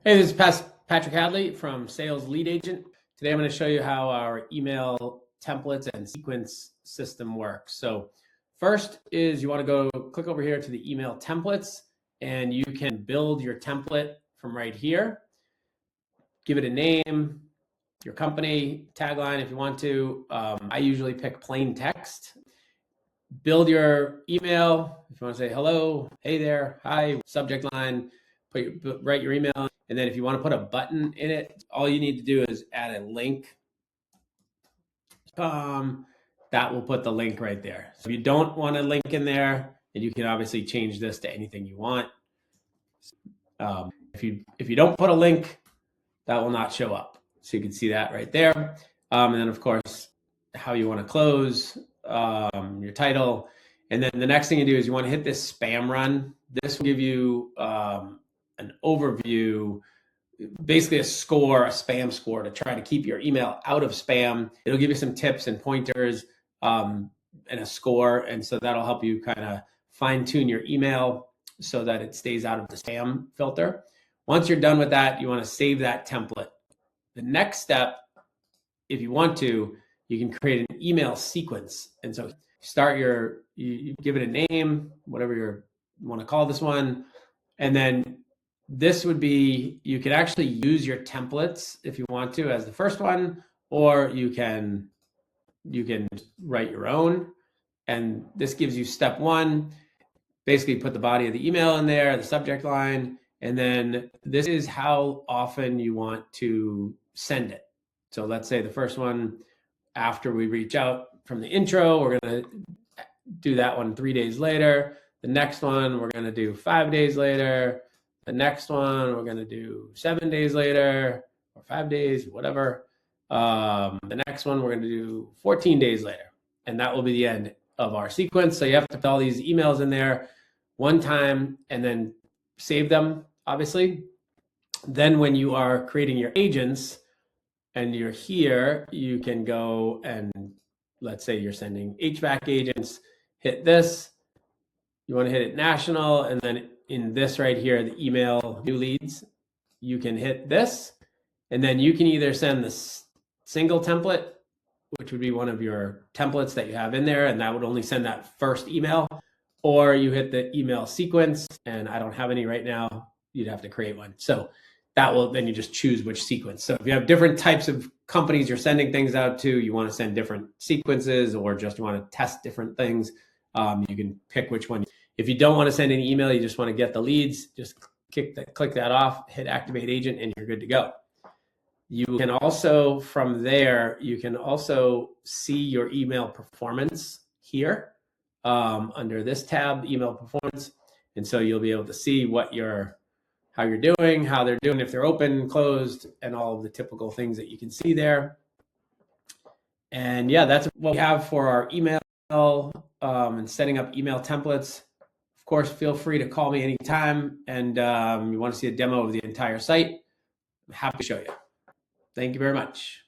Hey, this is Patrick Hadley from Sales Lead Agent. Today I'm going to show you how our email templates and sequence system works. So first is you want to go click over here to the email templates, and you can build your template from right here. Give it a name, your company, tagline if you want to. I usually pick plain text. Build your email. If you want to say hello, hey there, hi, subject line, write your email. And then if you want to put a button in it, all you need to do is add a link. That will put the link right there. So if you don't want a link in there, then you can obviously change this to anything you want. If you don't put a link, that will not show up. So you can see that right there. And then of course, how you want to close, your title. And then the next thing you do is you want to hit this spam run. This will give you an overview, basically a score, a spam score, to try to keep your email out of spam. It'll give you some tips and pointers and a score. And so that'll help you kind of fine tune your email so that it stays out of the spam filter. Once you're done with that, you want to save that template. The next step, if you want to, you can create an email sequence. And so you give it a name, whatever you want to call this one. And then this would be, you could actually use your templates if you want to as the first one, or you can write your own. And this gives you step one, basically put the body of the email in there, the subject line, and then this is how often you want to send it. So let's say the first one, after we reach out from the intro, we're going to do that one 3 days later. The next one, we're going to do 5 days later. The next one, we're going to do 7 days later, or 5 days, whatever. The next one, we're going to do 14 days later. And that will be the end of our sequence. So you have to put all these emails in there one time and then save them, obviously. Then when you are creating your agents and you're here, you can go and let's say you're sending HVAC agents, hit this. You want to hit it national, and then in this right here, the email new leads, you can hit this, and then you can either send this single template, which would be one of your templates that you have in there, and that would only send that first email, or you hit the email sequence, and I don't have any right now, you'd have to create one. So that will, then you just choose which sequence. So if you have different types of companies you're sending things out to, you want to send different sequences, or just want to test different things, you can pick which one. If you don't want to send an email, you just want to get the leads, just click that off, hit activate agent, and you're good to go. You can also, from there, you can also see your email performance here under this tab, email performance. And so you'll be able to see how you're doing, how they're doing, if they're open, closed, and all of the typical things that you can see there. And yeah, that's what we have for our email and setting up email templates. Of course, feel free to call me anytime, and you want to see a demo of the entire site, I'm happy to show you. Thank you very much.